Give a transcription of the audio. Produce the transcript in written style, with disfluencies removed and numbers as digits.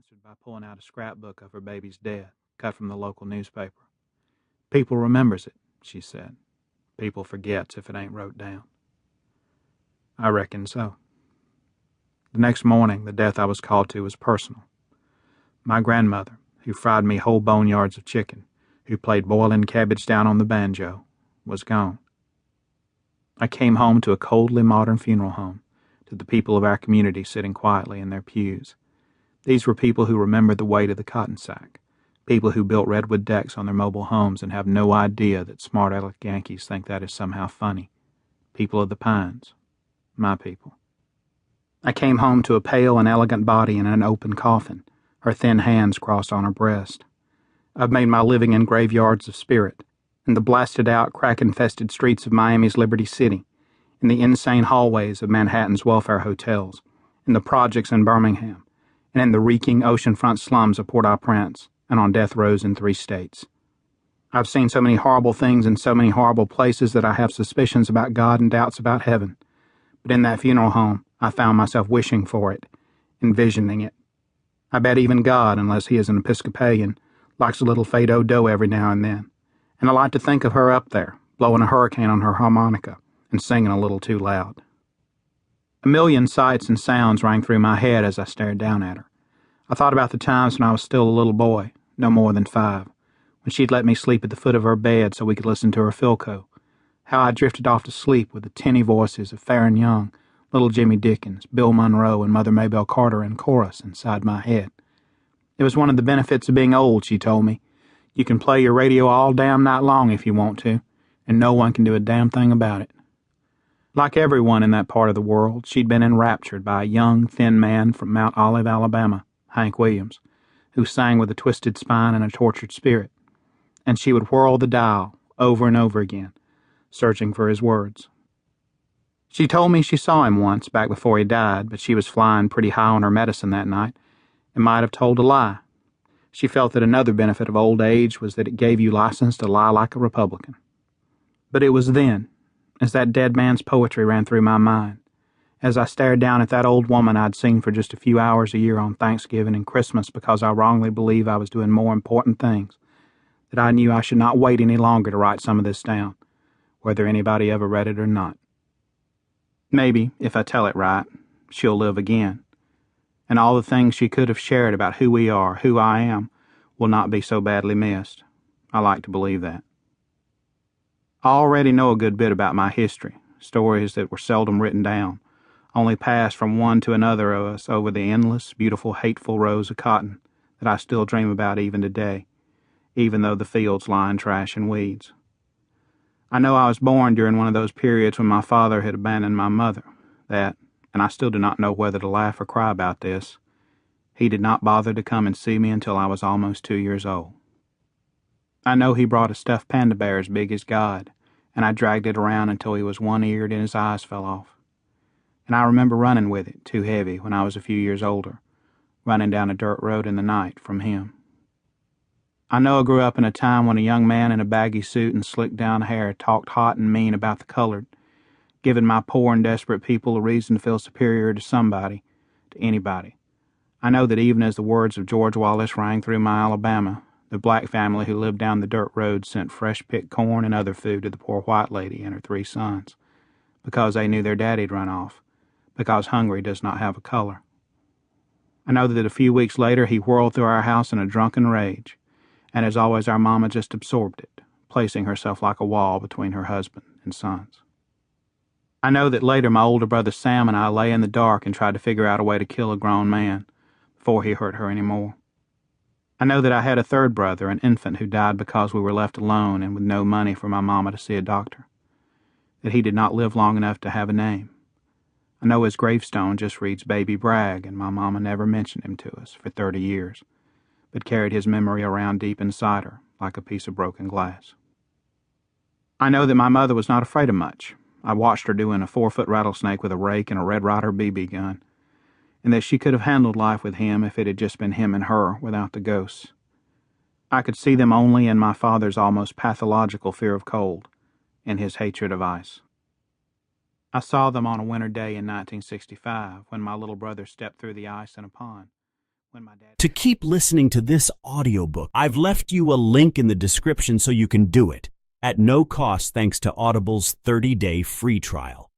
answered by pulling out a scrapbook of her baby's death, cut from the local newspaper. "People remembers it," she said. "People forgets if it ain't wrote down." I reckon so. The next morning, the death I was called to was personal. My grandmother, who fried me whole boneyards of chicken, who played boiling cabbage down on the banjo, was gone. I came home to a coldly modern funeral home, to the people of our community sitting quietly in their pews. These were people who remembered the weight of the cotton sack, people who built redwood decks on their mobile homes and have no idea that smart aleck Yankees think that is somehow funny. People of the pines. My people. I came home to a pale and elegant body in an open coffin, her thin hands crossed on her breast. I've made my living in graveyards of spirit, in the blasted-out, crack-infested streets of Miami's Liberty City, in the insane hallways of Manhattan's welfare hotels, in the projects in Birmingham, and in the reeking oceanfront slums of Port-au-Prince, and on death rows in 3 states. I've seen so many horrible things in so many horrible places that I have suspicions about God and doubts about heaven. But in that funeral home, I found myself wishing for it, envisioning it. I bet even God, unless he is an Episcopalian, likes a little Fado dough every now and then. And I like to think of her up there, blowing a hurricane on her harmonica and singing a little too loud. A million sights and sounds rang through my head as I stared down at her. I thought about the times when I was still a little boy, no more than 5, when she'd let me sleep at the foot of her bed so we could listen to her Philco, how I drifted off to sleep with the tinny voices of Farron Young, Little Jimmy Dickens, Bill Monroe, and Mother Maybelle Carter in chorus inside my head. It was one of the benefits of being old, she told me. You can play your radio all damn night long if you want to, and no one can do a damn thing about it. Like everyone in that part of the world, she'd been enraptured by a young, thin man from Mount Olive, Alabama, Hank Williams, who sang with a twisted spine and a tortured spirit, and she would whirl the dial over and over again, searching for his words. She told me she saw him once back before he died, but she was flying pretty high on her medicine that night and might have told a lie. She felt that another benefit of old age was that it gave you license to lie like a Republican. But it was then, as that dead man's poetry ran through my mind, as I stared down at that old woman I'd seen for just a few hours a year on Thanksgiving and Christmas because I wrongly believed I was doing more important things, that I knew I should not wait any longer to write some of this down, whether anybody ever read it or not. Maybe, if I tell it right, she'll live again, and all the things she could have shared about who we are, who I am, will not be so badly missed. I like to believe that. I already know a good bit about my history, stories that were seldom written down, only passed from one to another of us over the endless, beautiful, hateful rows of cotton that I still dream about even today, even though the fields lie in trash and weeds. I know I was born during one of those periods when my father had abandoned my mother, that, and I still do not know whether to laugh or cry about this, he did not bother to come and see me until I was almost 2 years old. I know he brought a stuffed panda bear as big as God, and I dragged it around until he was one-eared and his eyes fell off. And I remember running with it, too heavy, when I was a few years older, running down a dirt road in the night from him. I know I grew up in a time when a young man in a baggy suit and slicked down hair talked hot and mean about the colored, giving my poor and desperate people a reason to feel superior to somebody, to anybody. I know that even as the words of George Wallace rang through my Alabama, the black family who lived down the dirt road sent fresh-picked corn and other food to the poor white lady and her 3 sons, because they knew their daddy'd run off, because hungry does not have a color. I know that a few weeks later he whirled through our house in a drunken rage, and as always our mama just absorbed it, placing herself like a wall between her husband and sons. I know that later my older brother Sam and I lay in the dark and tried to figure out a way to kill a grown man before he hurt her anymore. I know that I had a third brother, an infant, who died because we were left alone and with no money for my mama to see a doctor, that he did not live long enough to have a name. I know his gravestone just reads Baby Bragg, and my mama never mentioned him to us for 30 years. But carried his memory around deep inside her, like a piece of broken glass. I know that my mother was not afraid of much. I watched her doing a 4-foot rattlesnake with a rake and a Red Ryder BB gun, and that she could have handled life with him if it had just been him and her without the ghosts. I could see them only in my father's almost pathological fear of cold and his hatred of ice. I saw them on a winter day in 1965 when my little brother stepped through the ice in a pond, when my dad... To keep listening to this audiobook, I've left you a link in the description so you can do it, at no cost thanks to Audible's 30-day free trial.